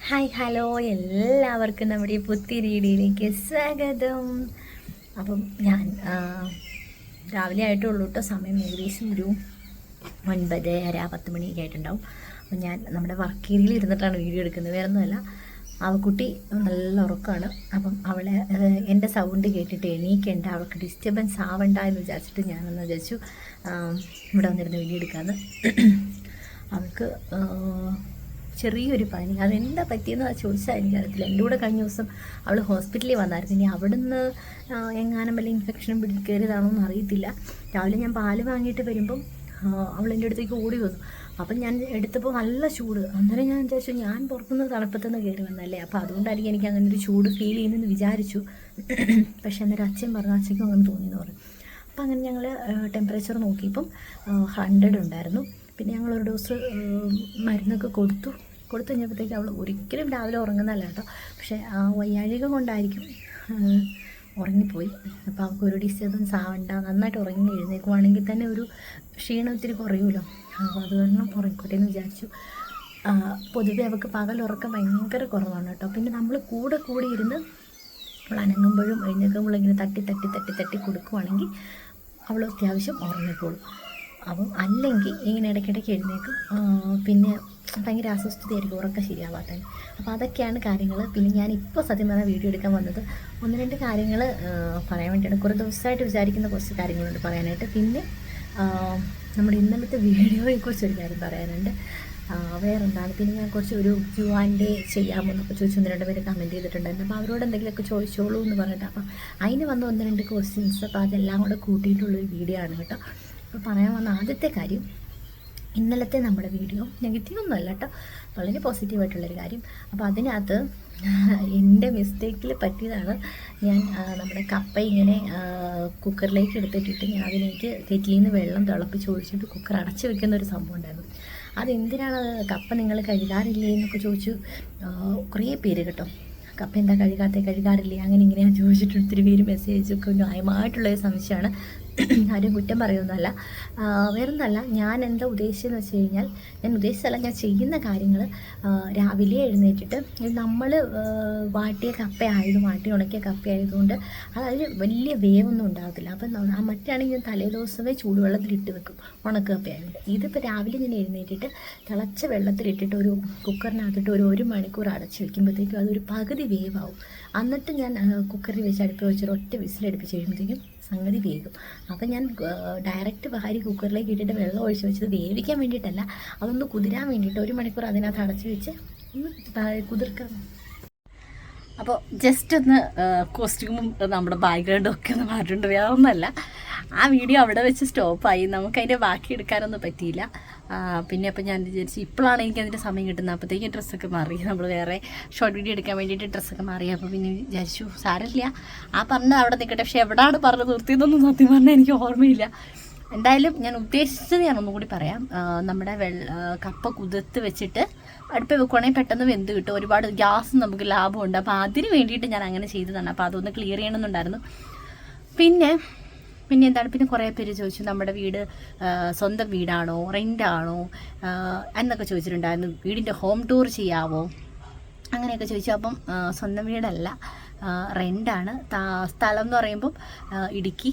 Hi hello എല്ലാവർക്കും നമ്മുടെ ഈ പുതിയ വീഡിയോയിലേക്ക് സ്വാഗതം. അപ്പം ഞാൻ രാവിലെ ആയിട്ടുള്ളൂ കേട്ടോ. സമയം ഏകദേശം ഒരു 9:30 10 മണിയൊക്കെ ആയിട്ടുണ്ടാവും. അപ്പം ഞാൻ നമ്മുടെ വർക്ക് ഏരിയയിൽ ഇരുന്നിട്ടാണ് വീഡിയോ എടുക്കുന്നത്. വേറെ ഒന്നുമല്ല, അവക്കുട്ടി നല്ല ഉറക്കമാണ്. അപ്പം അവളെ എൻ്റെ സൗണ്ട് കേട്ടിട്ട് എണീക്കേണ്ട, അവൾക്ക് ഡിസ്റ്റർബൻസ് ആവണ്ട എന്ന് വിചാരിച്ചിട്ട് ഞാനൊന്ന് വിചാരിച്ചു ഇവിടെ വന്നിരുന്ന് വീഡിയോ എടുക്കാമെന്ന്. അവൾക്ക് ചെറിയൊരു പനി. അതെന്താ പറ്റിയെന്ന് ചോദിച്ചാൽ എനിക്കറിയത്തില്ല. എൻ്റെ കൂടെ കഴിഞ്ഞ ദിവസം അവൾ ഹോസ്പിറ്റലിൽ വന്നായിരുന്നു. ഇനി അവിടുന്ന് എങ്ങാനും വല്ല ഇൻഫെക്ഷനും കയറിയതാണോ എന്ന് അറിയത്തില്ല. രാവിലെ ഞാൻ പാല് വാങ്ങിയിട്ട് വരുമ്പം അവൾ എൻ്റെ അടുത്തേക്ക് ഓടി വന്നു. അപ്പം ഞാൻ എടുത്തപ്പോൾ നല്ല ചൂട്. അന്നേരം ഞാൻ വിചാരിച്ചു ഞാൻ പുറത്തുനിന്ന് തണുപ്പത്തുനിന്ന് കയറി വന്നല്ലേ, അപ്പോൾ അതുകൊണ്ടായിരിക്കും എനിക്ക് അങ്ങനെ ഒരു ചൂട് ഫീൽ ചെയ്യുന്നതെന്ന് വിചാരിച്ചു. പക്ഷേ അന്നേരം അച്ഛൻ പറഞ്ഞു, അച്ഛനും അങ്ങനെ തോന്നിയെന്ന് പറഞ്ഞു. അപ്പം അങ്ങനെ ഞങ്ങൾ ടെമ്പറേച്ചർ നോക്കിയപ്പം 100 ഉണ്ടായിരുന്നു. പിന്നെ ഞങ്ങളൊരു ഡോസ് മരുന്നൊക്കെ കൊടുത്തു കഴിഞ്ഞപ്പോഴത്തേക്ക് അവൾ ഒരിക്കലും രാവിലെ ഉറങ്ങുന്നതല്ല കേട്ടോ. പക്ഷേ വയ്യാഴിക കൊണ്ടായിരിക്കും ഉറങ്ങിപ്പോയി. അപ്പോൾ അവൾക്ക് ഒരു ഡിസ്റ്റർബൻസ് ആവണ്ട, നന്നായിട്ട് ഉറങ്ങി എഴുന്നേക്കുവാണെങ്കിൽ തന്നെ ഒരു ക്ഷീണം ഒത്തിരി കുറയുമല്ലോ. അപ്പോൾ അതുകൊണ്ട് ഉറങ്ങിക്കോട്ടെ എന്ന് വിചാരിച്ചു. പൊതുവെ അവൾക്ക് പകലുറക്കം ഭയങ്കര കുറവാണ് കേട്ടോ. പിന്നെ നമ്മൾ കൂടെ ഇരുന്ന് അവൾ അനങ്ങുമ്പോഴും എഴുന്നേക്കുമ്പോഴും ഇങ്ങനെ തട്ടി കൊടുക്കുവാണെങ്കിൽ അവൾ അത്യാവശ്യം ഉറങ്ങിക്കോളും. അപ്പം അല്ലെങ്കിൽ ഇങ്ങനെ ഇടയ്ക്കിടയ്ക്ക് എഴുന്നേക്കും. പിന്നെ ഭയങ്കര അസ്വസ്ഥതയായിരിക്കും ഉറക്കം ശരിയാവാത്തതിന്. അപ്പോൾ അതൊക്കെയാണ് കാര്യങ്ങൾ. പിന്നെ ഞാനിപ്പോൾ സത്യം പറഞ്ഞാൽ വീഡിയോ എടുക്കാൻ വന്നത് 1-2 കാര്യങ്ങൾ പറയാൻ വേണ്ടിയാണ്. കുറേ ദിവസമായിട്ട് വിചാരിക്കുന്ന കുറച്ച് കാര്യങ്ങളുണ്ട് പറയാനായിട്ട്. പിന്നെ നമ്മുടെ ഇന്നലത്തെ വീഡിയോയെക്കുറിച്ചൊരു കാര്യം പറയാനുണ്ട്. വേറെന്താണ്, പിന്നെ ഞാൻ കുറച്ച് ഒരു Q&A ചെയ്യാമോ എന്നൊക്കെ ചോദിച്ചു 1-2 പേര് കമൻറ്റ് ചെയ്തിട്ടുണ്ടായിരുന്നു. അപ്പോൾ അവരോട് എന്തെങ്കിലുമൊക്കെ ചോദിച്ചോളൂ എന്ന് പറഞ്ഞിട്ട് അപ്പം അതിന് വന്ന 1-2 ക്വസ്റ്റ്യൻസ്. അപ്പോൾ അതെല്ലാം കൂടെ കൂട്ടിയിട്ടുള്ളൊരു വീഡിയോ ആണ് കേട്ടോ. അപ്പോൾ പറയാൻ വന്ന ആദ്യത്തെ കാര്യം, ഇന്നലത്തെ നമ്മുടെ വീഡിയോ നെഗറ്റീവൊന്നുമല്ല കേട്ടോ, വളരെ പോസിറ്റീവായിട്ടുള്ളൊരു കാര്യം. അപ്പോൾ അതിനകത്ത് എൻ്റെ മിസ്റ്റേക്കിൽ പറ്റിയതാണ്. ഞാൻ നമ്മുടെ കപ്പ ഇങ്ങനെ കുക്കറിലേക്ക് എടുത്തിട്ടിട്ട് ഞാൻ അതിലേക്ക് കെറ്റിലിൽ നിന്ന് വെള്ളം തിളപ്പിച്ച് ഒഴിച്ചിട്ട് കുക്കർ അടച്ചു വെക്കുന്ന ഒരു സംഭവം ഉണ്ടായിരുന്നു. അതെന്തിനാണ് കപ്പ നിങ്ങൾ കഴുകാറില്ലേ എന്നൊക്കെ ചോദിച്ചു കുറേ പേര് കേട്ടോ. കപ്പ എന്താ കഴുകാറില്ലേ അങ്ങനെ ഇങ്ങനെയാണ് ചോദിച്ചിട്ട് ഒത്തിരി പേര് മെസ്സേജൊക്കെ ന്യായമായിട്ടുള്ളൊരു സംശയമാണ്. ആരും കുറ്റം പറയുന്നതല്ല, വേറൊന്നല്ല. ഞാൻ എന്താ ഉദ്ദേശിച്ചതെന്ന് വെച്ച് കഴിഞ്ഞാൽ, ഞാൻ ചെയ്യുന്ന കാര്യങ്ങൾ രാവിലെ എഴുന്നേറ്റിട്ട് നമ്മൾ വാട്ടി ഉണക്കിയ കപ്പ ആയതുകൊണ്ട് അതായത് വലിയ വേവൊന്നും ഉണ്ടാകത്തില്ല. അപ്പം ആ മറ്റാണെങ്കിൽ ഞാൻ തലേദിവസമേ ചൂടുവെള്ളത്തിലിട്ട് വെക്കും ഉണക്കപ്പയായത്. ഇതിപ്പോൾ രാവിലെ ഞാൻ എഴുന്നേറ്റിട്ട് തിളച്ച വെള്ളത്തിലിട്ടിട്ട് ഒരു കുക്കറിനകത്തിട്ട് ഒരു 1 മണിക്കൂർ അടച്ച് വെക്കുമ്പോഴത്തേക്കും അതൊരു പകുതി വേവാവും. എന്നിട്ട് ഞാൻ കുക്കറിൽ വെച്ച് അടുപ്പ് വെച്ചൊരു ഒറ്റ വിസിലടുപ്പിച്ച് കഴിയുമ്പോഴത്തേക്കും സംഗതി വേകും. അപ്പം ഞാൻ ഡയറക്റ്റ് വാരി കുക്കറിലേക്ക് ഇട്ടിട്ട് വെള്ളം ഒഴിച്ച് വെച്ചത് വേവിക്കാൻ വേണ്ടിയിട്ടല്ല, അതൊന്ന് കുതിരാൻ വേണ്ടിയിട്ട് 1 മണിക്കൂർ അതിനകത്ത് അടച്ച് വെച്ച് ഒന്ന് കുതിർക്കാം. അപ്പോൾ ജസ്റ്റ് ഒന്ന് കോസ്റ്റ്യൂമും നമ്മുടെ ബാക്ക്ഗ്രൗണ്ടും ഒക്കെ ഒന്ന് മാറ്റിട്ടുണ്ട്, വേറെ ഒന്നുമല്ല. ആ വീഡിയോ അവിടെ വെച്ച് സ്റ്റോപ്പായി, നമുക്കതിൻ്റെ ബാക്കി എടുക്കാനൊന്നും പറ്റിയില്ല. പിന്നെ അപ്പോൾ ഞാൻ വിചാരിച്ചു ഇപ്പോഴാണ് എനിക്കതിൻ്റെ സമയം കിട്ടുന്നത്. അപ്പോഴത്തേക്കും ഡ്രസ്സൊക്കെ മാറി, നമ്മൾ വേറെ ഷോർട്ട് വീഡിയോ എടുക്കാൻ വേണ്ടിയിട്ട് ഡ്രസ്സൊക്കെ മാറി. അപ്പോൾ പിന്നെ വിചാരിച്ചു സാരമില്ല, ആ പറഞ്ഞത് അവിടെ നിൽക്കട്ടെ. പക്ഷേ എവിടെയാണ് പറഞ്ഞത് നിർത്തിയതൊന്നും സത്യം പറഞ്ഞാൽ എനിക്ക് ഓർമ്മയില്ല. എന്തായാലും ഞാൻ ഉദ്ദേശിച്ചത് ഞാനൊന്നും കൂടി പറയാം. നമ്മുടെ കപ്പ കുതിർത്ത് വെച്ചിട്ട് അടുപ്പ് വെക്കുവാണെങ്കിൽ പെട്ടെന്ന് വെന്ത് കിട്ടും, ഒരുപാട് ഗ്യാസ് നമുക്ക് ലാഭമുണ്ട്. അപ്പോൾ അതിന് വേണ്ടിയിട്ട് ഞാൻ അങ്ങനെ ചെയ്തതാണ്. അപ്പോൾ അതൊന്ന് ക്ലിയർ ചെയ്യണമെന്നുണ്ടായിരുന്നു. പിന്നെ എന്താണ്, പിന്നെ കുറേ പേര് ചോദിച്ചു നമ്മുടെ വീട് സ്വന്തം വീടാണോ റെൻ്റാണോ എന്നൊക്കെ ചോദിച്ചിട്ടുണ്ടായിരുന്നു. വീടിൻ്റെ ഹോം ടൂർ ചെയ്യാവോ അങ്ങനെയൊക്കെ ചോദിച്ചു. അപ്പം സ്വന്തം വീടല്ല, റെൻ്റാണ്. സ്ഥലം എന്ന് പറയുമ്പം ഇടുക്കി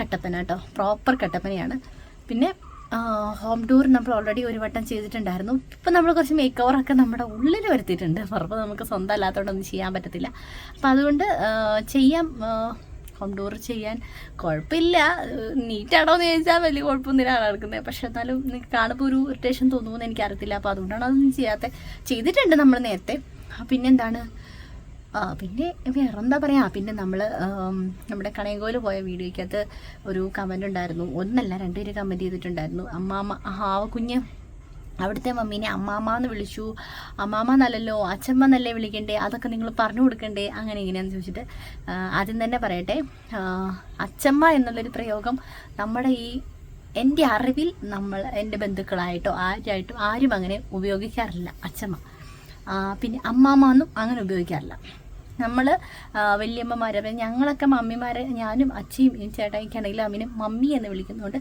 കട്ടപ്പന കേട്ടോ, പ്രോപ്പർ കട്ടപ്പനയാണ്. പിന്നെ ഹോം ടൂർ നമ്മൾ ഓൾറെഡി ഒരു വട്ടം ചെയ്തിട്ടുണ്ടായിരുന്നു. ഇപ്പം നമ്മൾ കുറച്ച് മേക്ക് ഓവറൊക്കെ നമ്മുടെ ഉള്ളിൽ വരുത്തിയിട്ടുണ്ട്. പുറത്ത് നമുക്ക് സ്വന്തം അല്ലാത്തതുകൊണ്ടൊന്നും ചെയ്യാൻ പറ്റത്തില്ല. അപ്പം അതുകൊണ്ട് ഹോം ടൂർ ചെയ്യാൻ കുഴപ്പമില്ല. നീറ്റാണോ എന്ന് ചോദിച്ചാൽ വലിയ കുഴപ്പമൊന്നുമില്ല നടക്കുന്നത്. പക്ഷെ എന്നാലും നിങ്ങൾക്ക് കാണുമ്പോൾ ഒരു ഇറിറ്റേഷൻ തോന്നുമെന്ന് എനിക്കറിയത്തില്ല. അപ്പോൾ അതുകൊണ്ടാണ് അതൊന്നും ചെയ്തിട്ടുണ്ട് നമ്മൾ നേരത്തെ. പിന്നെന്താണ്, പിന്നെ വേറെ എന്താ പറയുക, പിന്നെ നമ്മൾ നമ്മുടെ കണയങ്കോൽ പോയ വീഡിയോയ്ക്കകത്ത് ഒരു കമൻ്റ് ഉണ്ടായിരുന്നു. 1 അല്ല 2 പേര് കമൻറ്റ് ചെയ്തിട്ടുണ്ടായിരുന്നു. അമ്മാമ്മ കുഞ്ഞ് അവിടുത്തെ മമ്മീനെ അമ്മാമ്മ എന്ന് വിളിച്ചു, അമ്മാമ്മ എന്നല്ലല്ലോ അച്ഛമ്മ എന്നല്ലേ വിളിക്കണ്ടേ, അതൊക്കെ നിങ്ങൾ പറഞ്ഞു കൊടുക്കണ്ടേ അങ്ങനെ ഇങ്ങനെയാണെന്ന് ചോദിച്ചിട്ട് ആദ്യം തന്നെ പറയട്ടെ, അച്ഛമ്മ എന്നുള്ളൊരു പ്രയോഗം നമ്മുടെ എൻ്റെ അറിവിൽ എൻ്റെ ബന്ധുക്കളായിട്ടോ ആരും അങ്ങനെ ഉപയോഗിക്കാറില്ല അച്ഛമ്മ. പിന്നെ അമ്മാമ്മ എന്നും അങ്ങനെ ഉപയോഗിക്കാറില്ല. നമ്മൾ വലിയമ്മമാർ, ഞങ്ങളൊക്കെ മമ്മിമാരെ, ഞാനും അച്ഛയും ചേട്ടായിക്കാണെങ്കിലും അമ്മീനും മമ്മി എന്ന് വിളിക്കുന്നതുകൊണ്ട്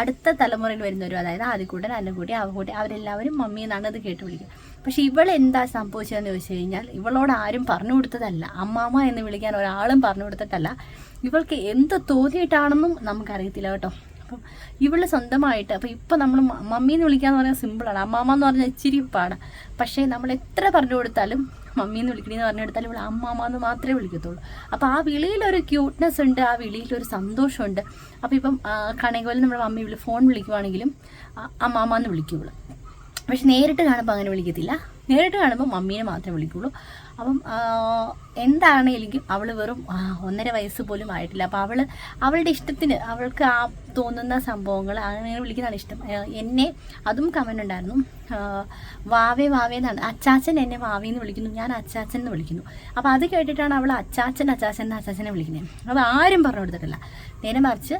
അടുത്ത തലമുറയിൽ വരുന്നവരും, അതായത് ആദ്യക്കൂട്ടൻ, അന്നക്കൂട്ടി, അവക്കൂട്ടി, അവരെല്ലാവരും മമ്മി എന്നാണ് അത് കേട്ട് വിളിക്കുക. പക്ഷെ ഇവളെന്താ സംഭവിച്ചതെന്ന് ചോദിച്ചു കഴിഞ്ഞാൽ ഇവളോട് ആരും പറഞ്ഞു കൊടുത്തതല്ല, അമ്മാമ്മ എന്ന് വിളിക്കാൻ ഒരാളും പറഞ്ഞു കൊടുത്തിട്ടല്ല, ഇവൾക്ക് എന്ത് തോന്നിയിട്ടാണെന്നും നമുക്കറിയത്തില്ല കേട്ടോ. അപ്പം ഇവള് സ്വന്തമായിട്ട്, അപ്പം ഇപ്പം നമ്മൾ മമ്മി എന്ന് വിളിക്കാന്ന് പറഞ്ഞാൽ സിമ്പിളാണ്, അമ്മാമ്മ എന്ന് പറഞ്ഞാൽ ഇച്ചിരി പാടാണ്. പക്ഷേ നമ്മൾ എത്ര പറഞ്ഞു കൊടുത്താലും മമ്മി എന്ന് വിളിക്കണമെന്ന് പറഞ്ഞെടുത്താലും ഇവിടെ അമ്മാമ്മ എന്ന് മാത്രമേ വിളിക്കത്തുള്ളൂ. അപ്പോൾ ആ വിളിയിലൊരു ക്യൂട്ട്നെസ് ഉണ്ട്, ആ വിളിയിലൊരു സന്തോഷമുണ്ട്. അപ്പോൾ ഇപ്പം കണേകോലിൽ നമ്മുടെ മമ്മി ഫോൺ വിളിക്കുവാണെങ്കിലും അമ്മാമ്മ എന്ന് വിളിക്കുള്ളൂ. പക്ഷെ നേരിട്ട് കാണുമ്പോൾ അങ്ങനെ വിളിക്കത്തില്ല, നേരിട്ട് കാണുമ്പോൾ മമ്മീനെ മാത്രമേ വിളിക്കുള്ളൂ. അപ്പം എന്താണെങ്കിലും അവൾ വെറും 1.5 വയസ്സ് പോലും ആയിട്ടില്ല. അപ്പോൾ അവളുടെ ഇഷ്ടത്തിന്, അവൾക്ക് ആ തോന്നുന്ന സംഭവങ്ങൾ അങ്ങനെ വിളിക്കുന്നതാണ് ഇഷ്ടം. എന്നെ അതും കമൻ്റ് ഉണ്ടായിരുന്നു, വാവേ വാവേ എന്നാണ്. അച്ചാച്ചൻ എന്നെ വാവേന്ന് വിളിക്കുന്നു, ഞാൻ അച്ചാച്ചൻ എന്ന് വിളിക്കുന്നു. അപ്പോൾ അത് കേട്ടിട്ടാണ് അവൾ അച്ചാച്ചനെ വിളിക്കുന്നത്. അത് ആരും പറഞ്ഞു കൊടുത്തിട്ടില്ല. നേരെ മറിച്ച്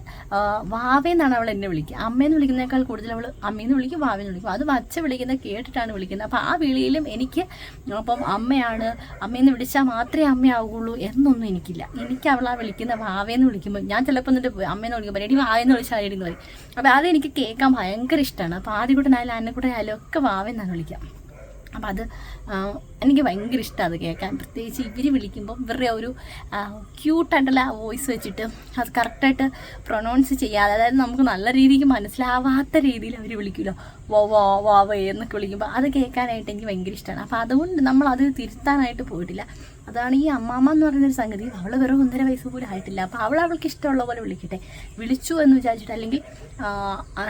വാവേന്നാണ് അവൾ എന്നെ വിളിക്കുക. അമ്മയെന്ന് വിളിക്കുന്നതിനേക്കാൾ കൂടുതൽ അവൾ അമ്മയെന്ന് വിളിക്കും, വാവേന്ന് വിളിക്കും. അത് അച്ഛ വിളിക്കുന്നത് കേട്ടിട്ടാണ് വിളിക്കുന്നത്. അപ്പോൾ ആ വിളിയിലും എനിക്ക് അപ്പം അമ്മയെന്ന് വിളിച്ചാൽ മാത്രമേ അമ്മയാവുകയുള്ളൂ എന്നൊന്നും എനിക്കില്ല. എനിക്ക് അവൾ ആ വിളിക്കുന്ന വാവേന്ന് വിളിക്കുമ്പോൾ ഞാൻ ചിലപ്പോൾ എന്നിട്ട് അമ്മയെന്ന് വിളിക്കുമ്പോൾ എടി വാവേന്ന് വിളിച്ചാൽ എടി എന്ന് പറയും. അപ്പോൾ അതെനിക്ക് കേൾക്കാൻ ഭയങ്കര ഇഷ്ടമാണ്. അപ്പോൾ ആദ്യകൂട്ടനായാലും അന്നക്കൂട്ടനായാലും ഒക്കെ വാവേന്നാണ് വിളിക്കാം. അപ്പം അത് എനിക്ക് ഭയങ്കര ഇഷ്ടമാണ് അത് കേൾക്കാൻ. പ്രത്യേകിച്ച് ഇവർ വിളിക്കുമ്പോൾ ഇവരുടെ ഒരു ക്യൂട്ടായിട്ടുള്ള വോയിസ് വെച്ചിട്ട് അത് കറക്റ്റായിട്ട് പ്രൊനൗൺസ് ചെയ്യാതെ, അതായത് നമുക്ക് നല്ല രീതിക്ക് മനസ്സിലാവാത്ത രീതിയിൽ അവർ വിളിക്കുമല്ലോ, വാവേ എന്നൊക്കെ വിളിക്കുമ്പോൾ അത് കേൾക്കാനായിട്ട് എനിക്ക് ഭയങ്കര ഇഷ്ടമാണ്. അപ്പോൾ അതുകൊണ്ട് നമ്മളത് തിരുത്താനായിട്ട് പോയിട്ടില്ല. അതാണ് ഈ അമ്മാമ്മ എന്ന് പറയുന്നൊരു സംഗതി. അവൾ വെറും 1.5 വയസ്സ് പോലും ആയിട്ടില്ല. അപ്പോൾ അവൾക്ക് ഇഷ്ടമുള്ള പോലെ വിളിക്കട്ടെ, വിളിച്ചു എന്ന് വിചാരിച്ചിട്ട്, അല്ലെങ്കിൽ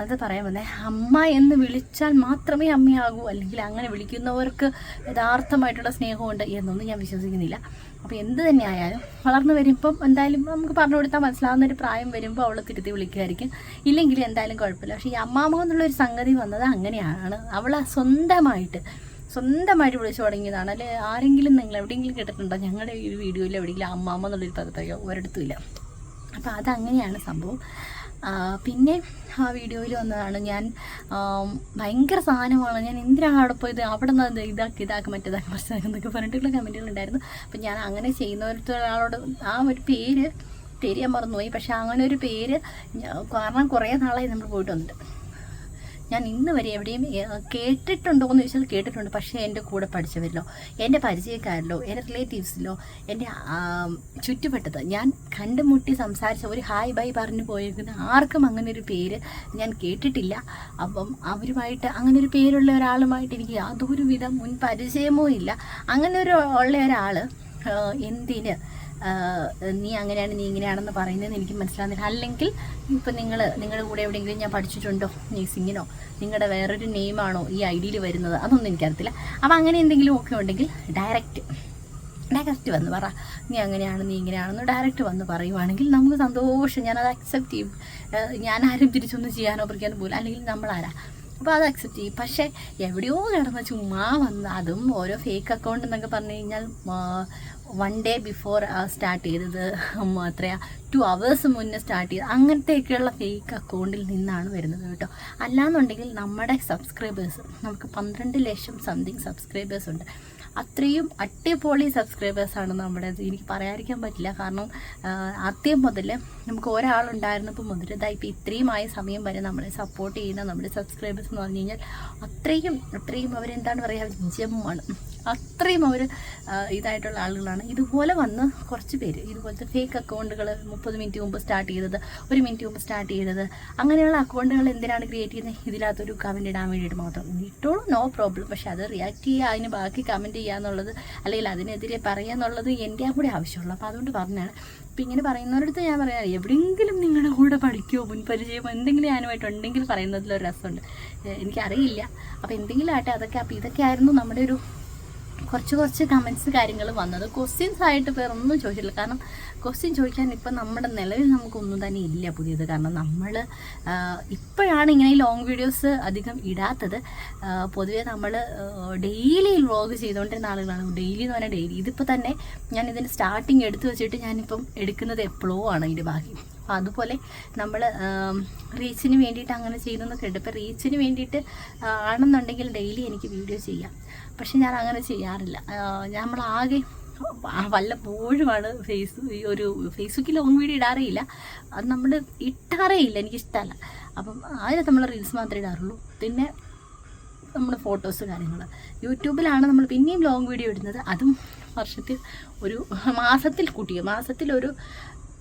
അത് പറയാൻ വന്നേ, അമ്മ എന്ന് വിളിച്ചാൽ മാത്രമേ അമ്മയാകൂ, അല്ലെങ്കിൽ അങ്ങനെ വിളിക്കുന്നവർക്ക് യഥാർത്ഥമായിട്ടുള്ള സ്നേഹമുണ്ട് എന്നൊന്നും ഞാൻ വിശ്വസിക്കുന്നില്ല. അപ്പോൾ എന്ത് തന്നെ ആയാലും വളർന്നു വരുമ്പം എന്തായാലും നമുക്ക് പറഞ്ഞു കൊടുത്താൽ മനസ്സിലാവുന്നൊരു പ്രായം വരുമ്പോൾ അവൾ തിരുത്തി വിളിക്കുമായിരിക്കും, ഇല്ലെങ്കിൽ എന്തായാലും കുഴപ്പമില്ല. പക്ഷേ ഈ അമ്മാമ്മ എന്നുള്ളൊരു സംഗതി വന്നത് അങ്ങനെയാണ്. അവൾ സ്വന്തമായിട്ട് വിളിച്ചു തുടങ്ങിയതാണ്. അല്ലെ ആരെങ്കിലും നിങ്ങൾ എവിടെയെങ്കിലും കേട്ടിട്ടുണ്ടോ? ഞങ്ങളുടെ ഈ വീഡിയോയിൽ എവിടെയെങ്കിലും അമ്മാമ്മ എന്നുള്ളൊരു പദപ്രയോഗം ഒരിടത്തും ഇല്ല. അപ്പോൾ അതങ്ങനെയാണ് സംഭവം. പിന്നെ ആ വീഡിയോയിൽ വന്നതാണ് ഞാൻ ഭയങ്കര സാധനമാണ്, ഞാൻ എന്തിനാണ് അവിടെ പോയത്, അവിടെ നിന്ന് ഇതാക്കി മറ്റേതാക്കി മറിച്ചതാക്കി എന്നൊക്കെ പറഞ്ഞിട്ടുള്ള കമൻറ്റുകളുണ്ടായിരുന്നു. അപ്പം ഞാൻ അങ്ങനെ ചെയ്യുന്നൊരാളോട് ആ ഒരു പേര് ഞാൻ മറന്നുപോയി. പക്ഷെ അങ്ങനെ ഒരു പേര് കാരണം കുറേ നാളായി നമ്മൾ പോയിട്ട് വന്നിട്ട് ഞാൻ ഇന്ന് വരെ എവിടെയും കേട്ടിട്ടുണ്ടോ എന്ന് ചോദിച്ചാൽ കേട്ടിട്ടുണ്ട്. പക്ഷേ എൻ്റെ കൂടെ പഠിച്ചവരിലോ, എൻ്റെ പരിചയക്കാരിലോ, എൻ്റെ റിലേറ്റീവ്സിലോ, എൻ്റെ ചുറ്റുവട്ടത്ത് ഞാൻ കണ്ടുമുട്ടി സംസാരിച്ച ഒരു ഹായ് ബൈ പറഞ്ഞു പോയിരിക്കുന്ന ആർക്കും അങ്ങനെ ഒരു പേര് ഞാൻ കേട്ടിട്ടില്ല. അപ്പം അവരുമായിട്ട് അങ്ങനെ ഒരു പേരുള്ള ഒരാളുമായിട്ട് എനിക്ക് യാതൊരു വിധം മുൻ പരിചയമോ ഇല്ല. അങ്ങനെ ഉള്ള ഒരാൾ എന്തിന് നീ അങ്ങനെയാണ് നീ ഇങ്ങനെയാണെന്ന് പറയുന്നതെന്ന് എനിക്ക് മനസ്സിലാകുന്നില്ല. അല്ലെങ്കിൽ ഇപ്പം നിങ്ങളുടെ കൂടെ എവിടെയെങ്കിലും ഞാൻ പഠിച്ചിട്ടുണ്ടോ, നേഴ്സിങ്ങിനോ, നിങ്ങളുടെ വേറൊരു നെയിമാണോ ഈ ഐഡിയിൽ വരുന്നത്, അതൊന്നും എനിക്കറിയത്തില്ല. അപ്പം അങ്ങനെ എന്തെങ്കിലും ഒക്കെ ഉണ്ടെങ്കിൽ ഡയറക്റ്റ് വന്ന് പറ, നീ അങ്ങനെയാണ് നീ ഇങ്ങനെയാണെന്ന് ഡയറക്റ്റ് വന്ന് പറയുവാണെങ്കിൽ നമുക്ക് സന്തോഷം, ഞാനത് അക്സെപ്റ്റ് ചെയ്യും. ഞാൻ ആരും തിരിച്ചൊന്നും ചെയ്യാനോ പറിക്കാനോ പോലും, അല്ലെങ്കിൽ നമ്മളാരാ, അപ്പോൾ അത് അക്സെപ്റ്റ് ചെയ്യും. പക്ഷേ എവിടെയോ കിടന്ന് ചുമ്മാ വന്ന്, അതും ഓരോ ഫേക്ക് അക്കൗണ്ട് എന്നൊക്കെ പറഞ്ഞു കഴിഞ്ഞാൽ 1 ഡേ ബിഫോർ സ്റ്റാർട്ട് ചെയ്തത്, എത്രയാ 2 hours മുന്നേ സ്റ്റാർട്ട് ചെയ്തത്, അങ്ങനത്തെയൊക്കെയുള്ള ഫേക്ക് അക്കൗണ്ടിൽ നിന്നാണ് വരുന്നത് കേട്ടോ. അല്ലാന്നുണ്ടെങ്കിൽ നമ്മുടെ സബ്സ്ക്രൈബേഴ്സ്, നമുക്ക് 12 ലക്ഷം സംതിങ് സബ്സ്ക്രൈബേഴ്സ് ഉണ്ട്. അത്രയും അടിപൊളി സബ്സ്ക്രൈബേഴ്സാണ് നമ്മുടെ. എനിക്ക് പറയാതിരിക്കാൻ പറ്റില്ല. കാരണം ആദ്യം മുതൽ നമുക്ക് ഒരാളുണ്ടായിരുന്നപ്പോൾ മുതൽ ഇപ്പോൾ ഇത്രയുമായ സമയം വരെ നമ്മളെ സപ്പോർട്ട് ചെയ്യുന്ന നമ്മുടെ സബ്സ്ക്രൈബേഴ്സ് എന്ന് പറഞ്ഞു കഴിഞ്ഞാൽ അത്രയും അവരെന്താണ് പറയുക, ജമ്മാണ്. അത്രയും അവർ ഇതായിട്ടുള്ള ആളുകളാണ്. ഇതുപോലെ വന്ന് കുറച്ച് പേര് ഇതുപോലത്തെ ഫേക്ക് അക്കൗണ്ടുകൾ 30 മിനിറ്റ് മുമ്പ് സ്റ്റാർട്ട് ചെയ്തത്, 1 മിനിറ്റ് മുമ്പ് സ്റ്റാർട്ട് ചെയ്തത്, അങ്ങനെയുള്ള അക്കൗണ്ടുകൾ എന്തിനാണ് ക്രിയേറ്റ് ചെയ്യുന്നത്? ഇതിനകത്തൊരു കമൻറ്റ് ഇടാൻ വേണ്ടിയിട്ട് മാത്രം. ഇട്ടോളൂ, നോ പ്രോബ്ലം. പക്ഷെ അത് റിയാക്ട് ചെയ്യുക, അതിന് ബാക്കി കമൻറ്റ് ചെയ്യാന്നുള്ളത്, അല്ലെങ്കിൽ അതിനെതിരെ പറയുക എന്നുള്ളത് എൻ്റെ കൂടെ ആവശ്യമുള്ളൂ. അപ്പോൾ അതുകൊണ്ട് പറഞ്ഞാണ്. അപ്പം ഇങ്ങനെ പറയുന്നവരടുത്ത് ഞാൻ പറയാം, എവിടെയെങ്കിലും നിങ്ങളുടെ കൂടെ പഠിക്കുമോ, മുൻപരിചയമോ എന്തെങ്കിലും ഞാനുമായിട്ടുണ്ടെങ്കിൽ പറയുന്നതിലൊരു രസമുണ്ട്. എനിക്കറിയില്ല. അപ്പോൾ എന്തെങ്കിലും ആട്ടെ, അതൊക്കെ. അപ്പോൾ ഇതൊക്കെ ആയിരുന്നു നമ്മുടെ ഒരു കുറച്ച് കമൻറ്റ്സ് കാര്യങ്ങൾ വന്നത്. ക്വസ്റ്റ്യൻസ് ആയിട്ട് വേറൊന്നും ചോദിച്ചിട്ടില്ല. കാരണം ക്വസ്റ്റ്യൻ ചോദിക്കാൻ ഇപ്പം നമ്മുടെ നിലവിൽ നമുക്കൊന്നും തന്നെ ഇല്ല പുതിയത്. കാരണം നമ്മൾ ഇപ്പോഴാണ് ഇങ്ങനെ ലോങ് വീഡിയോസ് അധികം ഇടാത്തത്. പൊതുവേ നമ്മൾ ഡെയിലി വ്ളോഗ് ചെയ്തുകൊണ്ടിരുന്ന ആളുകളാണ്. ഡെയിലി എന്ന് പറഞ്ഞാൽ ഡെയിലി. ഇതിപ്പോൾ തന്നെ ഞാൻ ഇതിൻ്റെ സ്റ്റാർട്ടിങ് എടുത്തു വെച്ചിട്ട് ഞാനിപ്പം എടുക്കുന്നത് എപ്പോഴോ ആണ് ഇതിൻ്റെ ബാക്കി. അപ്പോൾ അതുപോലെ നമ്മൾ റീച്ചിന് വേണ്ടിയിട്ട് അങ്ങനെ ചെയ്യുന്നതൊക്കെ ഉണ്ട്. ഇപ്പോൾ റീച്ചിന് വേണ്ടിയിട്ട് ആണെന്നുണ്ടെങ്കിൽ ഡെയിലി എനിക്ക് വീഡിയോ ചെയ്യാം. പക്ഷെ ഞാൻ അങ്ങനെ ചെയ്യാറില്ല. നമ്മളാകെ വല്ലപ്പോഴുമാണ് ഫേസ്ബുക്കിൽ ലോങ് വീഡിയോ ഇടാറേയില്ല. അത് നമ്മൾ ഇട്ടാറേയില്ല, എനിക്കിഷ്ടമല്ല. അപ്പം അതിൽ നമ്മൾ റീൽസ് മാത്രമേ ഇടാറുള്ളൂ. പിന്നെ നമ്മുടെ ഫോട്ടോസ് കാര്യങ്ങൾ യൂട്യൂബിലാണ് നമ്മൾ പിന്നെയും ലോങ് വീഡിയോ ഇടുന്നത്. അതും വർഷത്തിൽ മാസത്തിലൊരു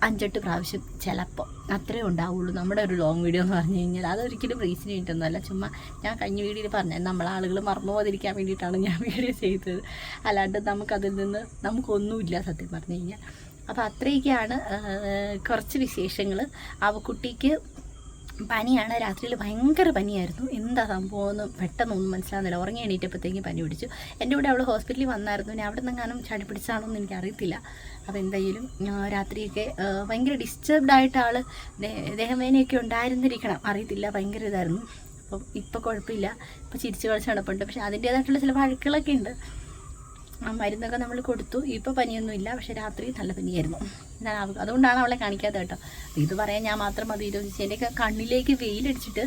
5-8 പ്രാവശ്യം ചിലപ്പോൾ അത്രേ ഉണ്ടാവുള്ളൂ നമ്മുടെ ഒരു ലോങ് വീഡിയോ എന്ന് പറഞ്ഞു കഴിഞ്ഞാൽ. അതൊരിക്കലും റീച്ചിന് വേണ്ടിയിട്ടൊന്നുമല്ല, ചുമ്മാ ഞാൻ കഴിഞ്ഞ വീഡിയോയിൽ പറഞ്ഞത് നമ്മളെ ആളുകൾ മറന്നു പോകാതിരിക്കാൻ വേണ്ടിയിട്ടാണ് ഞാൻ വീഡിയോ ചെയ്തത്. അല്ലാണ്ട് നമുക്കതിൽ നിന്ന് നമുക്കൊന്നുമില്ല സത്യം പറഞ്ഞു കഴിഞ്ഞാൽ. അപ്പോൾ അത്രയൊക്കെയാണ് കുറച്ച് വിശേഷങ്ങൾ. കുട്ടിക്ക് പനിയാണ്, രാത്രിയിൽ ഭയങ്കര പനിയായിരുന്നു. എന്താ സംഭവമെന്ന് പെട്ടെന്നൊന്നും മനസ്സിലാകുന്നില്ല. ഉറങ്ങി എണീറ്റപ്പോഴത്തേക്കും പനി പിടിച്ചു. എൻ്റെ കൂടെ അവൾ ഹോസ്പിറ്റലിൽ വന്നായിരുന്നു. ഞാൻ അവിടെ നിന്നെങ്ങാനും ചാടി പിടിച്ചാണോ എന്ന് എനിക്കറിയത്തില്ല. അപ്പോൾ എന്തായാലും രാത്രിയൊക്കെ ഭയങ്കര ഡിസ്റ്റർബ്ഡ് ആയിട്ട് ആൾ ദേഹവേദനയൊക്കെ ഉണ്ടായിരുന്നിരിക്കണം, അറിയത്തില്ല. ഭയങ്കര ഇതായിരുന്നു. അപ്പം ഇപ്പോൾ കുഴപ്പമില്ല, ഇപ്പോൾ ചിരിച്ച് കളിച്ച് നടപ്പുണ്ട്. പക്ഷേ അതിൻ്റേതായിട്ടുള്ള ചില വഴക്കുകളൊക്കെ ഉണ്ട്. മരുന്നൊക്കെ നമ്മൾ കൊടുത്തു, ഇപ്പോൾ പനിയൊന്നുമില്ല. പക്ഷേ രാത്രി നല്ല പനിയായിരുന്നു. അതുകൊണ്ടാണ് അവളെ കാണിക്കാത്തത് കേട്ടോ. ഇത് പറയാൻ ഞാൻ മാത്രം മതി. എൻ്റെയൊക്കെ കണ്ണിലേക്ക് വെയിലടിച്ചിട്ട്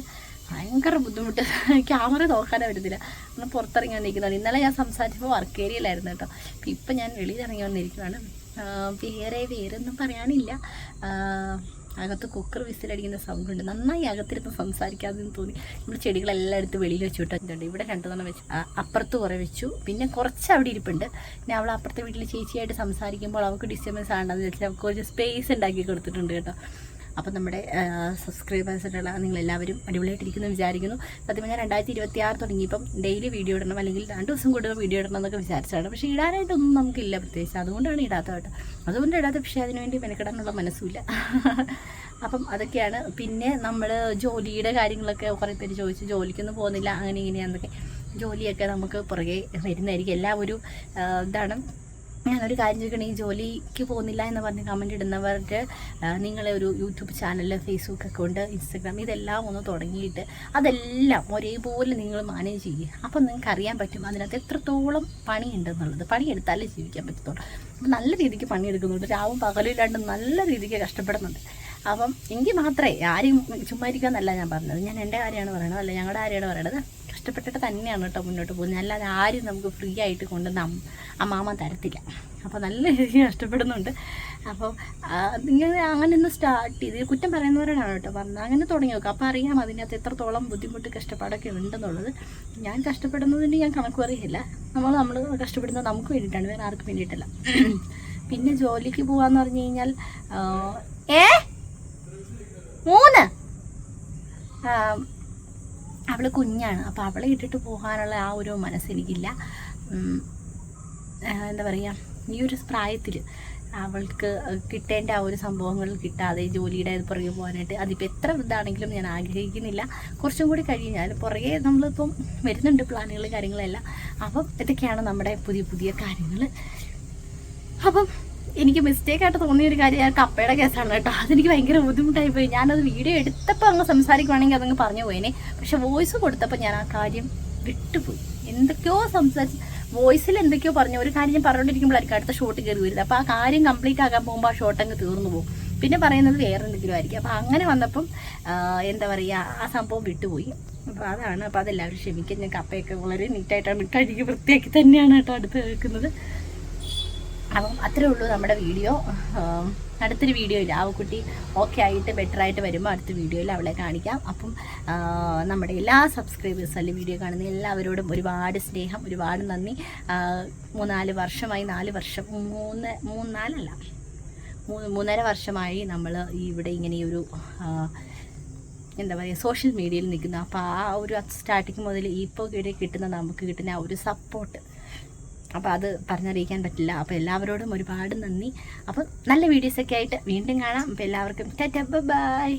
ഭയങ്കര ബുദ്ധിമുട്ട്. ക്യാമറ നോക്കാനേ വരുന്നില്ല, ഒന്ന് പുറത്തിറങ്ങി വന്നിരിക്കുന്നതാണ്. ഇന്നലെ ഞാൻ സംസാരിച്ചപ്പോൾ വർക്ക് ഏരിയയിലായിരുന്നു കേട്ടോ. അപ്പോൾ ഇപ്പം ഞാൻ വെളിയിൽ ഇറങ്ങി വന്നിരിക്കുകയാണ്. വേറൊന്നും പറയാനില്ല. അകത്ത് കുക്കർ വിസിലടിക്കുന്ന സൗണ്ട് ഉണ്ട്. നന്നായി അകത്തിരുന്ന് സംസാരിക്കാതെന്ന് തോന്നി. നമ്മൾ ചെടികളെല്ലാം എടുത്ത് വെളിയിൽ വെച്ചു വിട്ടിട്ടുണ്ട്. ഇവിടെ 2 വെച്ചു, അപ്പുറത്ത് കുറേ വെച്ചു, പിന്നെ കുറച്ച് അവിടെ ഇരിപ്പുണ്ട്. പിന്നെ അവൾ അപ്പുറത്തെ വീട്ടിൽ ചേച്ചിയായിട്ട് സംസാരിക്കുമ്പോൾ അവൾക്ക് ഡിസ്റ്റർബൻസ് ആണെന്ന് വെച്ചാൽ അവൾക്ക് കുറച്ച് സ്പേസ് ഉണ്ടാക്കി കൊടുത്തിട്ടുണ്ട് കേട്ടോ. അപ്പം നമ്മുടെ സബ്സ്ക്രൈബേഴ്സായിട്ടുള്ള നിങ്ങളെല്ലാവരും അടിപൊളിയായിട്ടിരിക്കുന്നു വിചാരിക്കുന്നു. സത്യം പറഞ്ഞാൽ 2026 തുടങ്ങിയപ്പം ഡെയിലി വീഡിയോ ഇടണം, അല്ലെങ്കിൽ 2 ദിവസം കൂടുതൽ വീഡിയോ ഇടണം എന്നൊക്കെ വിചാരിച്ചാണ്. പക്ഷേ ഇടാനായിട്ടൊന്നും നമുക്കില്ല പ്രത്യേകിച്ച്. അതുകൊണ്ടാണ് ഇടാത്തത് കേട്ടോ. അതുകൊണ്ട് ഇടാത്ത, പക്ഷേ അതിനുവേണ്ടി മെനക്കെടാനുള്ള മനസ്സുമില്ല. അപ്പം അതൊക്കെയാണ്. പിന്നെ നമ്മൾ ജോലിയുടെ കാര്യങ്ങളൊക്കെ കുറേ പേര് ചോദിച്ചു, ജോലിക്കൊന്നും പോകുന്നില്ല അങ്ങനെ ഇങ്ങനെയാണെന്നൊക്കെ. ജോലിയൊക്കെ നമുക്ക് പുറകെ വരുന്നതായിരിക്കും. എല്ലാവരും ഇതാണ്. ഞാനൊരു കാര്യം ചോദിക്കണേ, ഈ ജോലിക്ക് പോകുന്നില്ല എന്ന് പറഞ്ഞ് കമൻറ്റ് ഇടുന്നവർക്ക് നിങ്ങളെ ഒരു YouTube channel, Facebook account, Instagram ഇതെല്ലാം ഒന്ന് തുടങ്ങിയിട്ട് അതെല്ലാം ഒരേപോലെ നിങ്ങൾ മാനേജ് ചെയ്യുക. അപ്പം നിങ്ങൾക്ക് അറിയാൻ പറ്റും അതിനകത്ത് എത്രത്തോളം പണിയുണ്ടെന്നുള്ളത്. പണിയെടുത്താലേ ജീവിക്കാൻ പറ്റത്തുള്ളൂ. അപ്പം നല്ല രീതിക്ക് പണിയെടുക്കുന്നുണ്ട്, രാവും പകലും ഇല്ലാണ്ട് നല്ല രീതിക്ക് കഷ്ടപ്പെടുന്നുണ്ട്. അപ്പം എനിക്ക് മാത്രമേ, ആരും ചുമ്മാ ഇരിക്കാമെന്നല്ല ഞാൻ പറഞ്ഞത്, ഞാൻ എൻ്റെ കാര്യമാണ് പറയണത്, അല്ല ഞങ്ങളുടെ കാര്യമാണ് പറയണത്. കഷ്ടപ്പെട്ടിട്ട് തന്നെയാണ് കേട്ടോ മുന്നോട്ട് പോകുന്നത്. അല്ലാതെ ആരും നമുക്ക് ഫ്രീ ആയിട്ട് കൊണ്ടുവന്ന് അമ്മാമ്മ തരത്തില്ല. അപ്പോൾ നല്ല രീതിക്ക് കഷ്ടപ്പെടുന്നുണ്ട്. അപ്പോൾ നിങ്ങൾ അങ്ങനെ ഒന്ന് സ്റ്റാർട്ട് ചെയ്ത്, കുറ്റം പറയുന്നവരോടാണ് കേട്ടോ പറഞ്ഞത്, അങ്ങനെ തുടങ്ങി നോക്കുക. അപ്പോൾ അറിയാം അതിനകത്ത് എത്രത്തോളം ബുദ്ധിമുട്ട് കഷ്ടപ്പാടൊക്കെ ഉണ്ടെന്നുള്ളത്. ഞാൻ കഷ്ടപ്പെടുന്നതിന് ഞാൻ കണക്ക് പറയില്ല. നമ്മൾ കഷ്ടപ്പെടുന്നത് നമുക്ക് വേണ്ടിയിട്ടാണ്, വേറെ ആർക്കും വേണ്ടിയിട്ടല്ല. പിന്നെ ജോലിക്ക് പോകാമെന്ന് പറഞ്ഞു കഴിഞ്ഞാൽ 3 അവൾ കുഞ്ഞാണ്. അപ്പോൾ അവളെ ഇട്ടിട്ട് പോകാനുള്ള ആ ഒരു മനസ്സെനിക്കില്ല. എന്താ പറയുക, ഈ ഒരു പ്രായത്തിൽ അവൾക്ക് കിട്ടേണ്ട ആ ഒരു സംഭവങ്ങൾ കിട്ടാതെ ജോലിയുടെ പുറകെ പോകാനായിട്ട് അതിപ്പോൾ എത്ര ഇതാണെങ്കിലും ഞാൻ ആഗ്രഹിക്കുന്നില്ല. കുറച്ചും കൂടി കഴിഞ്ഞാൽ പുറകെ നമ്മളിപ്പം വരുന്നുണ്ട് പ്ലാനുകൾ കാര്യങ്ങളെല്ലാം. അപ്പം ഇതൊക്കെയാണ് നമ്മുടെ പുതിയ കാര്യങ്ങൾ. അപ്പം എനിക്ക് മിസ്റ്റേക്കായിട്ട് തോന്നിയൊരു കാര്യം ഞാൻ കപ്പയുടെ കേസാണ് കേട്ടോ. അതെനിക്ക് ഭയങ്കര ബുദ്ധിമുട്ടായി പോയി. ഞാനത് വീഡിയോ എടുത്തപ്പോൾ അങ്ങ് സംസാരിക്കുവാണെങ്കിൽ അതങ്ങ് പറഞ്ഞു പോയേനെ. പക്ഷെ വോയിസ് കൊടുത്തപ്പോൾ ഞാൻ ആ കാര്യം വിട്ടുപോയി. എന്തൊക്കെയോ സംസാരിച്ച് വോയിസിൽ എന്തൊക്കെയോ പറഞ്ഞു. ഒരു കാര്യം ഞാൻ പറഞ്ഞുകൊണ്ടിരിക്കുമ്പോഴായിരിക്കും അടുത്ത ഷോട്ട് കയറി വരുന്നത്. അപ്പോൾ ആ കാര്യം കംപ്ലീറ്റ് ആക്കാൻ പോകുമ്പോൾ ആ ഷോട്ട് അങ്ങ് തീർന്നു പോകും. പിന്നെ പറയുന്നത് വേറെ എന്തെങ്കിലും ആയിരിക്കും. അപ്പോൾ അങ്ങനെ വന്നപ്പം എന്താ പറയുക, ആ സംഭവം വിട്ടുപോയി. അപ്പോൾ അതാണ്. അപ്പോൾ അതെല്ലാവരും ക്ഷമിക്കും. ഞാൻ കപ്പയൊക്കെ വളരെ നീറ്റായിട്ടാണ് കഴുകി വൃത്തിയാക്കി തന്നെയാണ് കേട്ടോ അടുത്ത് കേൾക്കുന്നത്. അപ്പം അത്രേ ഉള്ളൂ നമ്മുടെ വീഡിയോ. അടുത്തൊരു വീഡിയോയിൽ കുട്ടി ഓക്കെ ആയിട്ട് ബെറ്ററായിട്ട് വരുമ്പോൾ അടുത്ത വീഡിയോയിൽ അവളെ കാണിക്കാം. അപ്പം നമ്മുടെ എല്ലാ സബ്സ്ക്രൈബേഴ്സും അല്ലെങ്കിൽ വീഡിയോ കാണുന്ന എല്ലാവരോടും ഒരുപാട് സ്നേഹം, ഒരുപാട് നന്ദി. 3-4 വർഷമായി, 4 വർഷം 3.5 വർഷമായി നമ്മൾ ഇവിടെ ഇങ്ങനെയൊരു എന്താ പറയുക സോഷ്യൽ മീഡിയയിൽ നിൽക്കുന്നു. അപ്പോൾ ആ ഒരു സ്റ്റാർട്ടിങ് മുതൽ ഇപ്പോൾ കിട്ടുന്ന നമുക്ക് കിട്ടുന്ന ആ ഒരു സപ്പോർട്ട്, അപ്പോൾ അത് പറഞ്ഞറിയിക്കാൻ പറ്റില്ല. അപ്പോൾ എല്ലാവരോടും ഒരുപാട് നന്ദി. അപ്പം നല്ല വീഡിയോസൊക്കെ ആയിട്ട് വീണ്ടും കാണാം. അപ്പോൾ എല്ലാവർക്കും ടാറ്റാ ബൈ.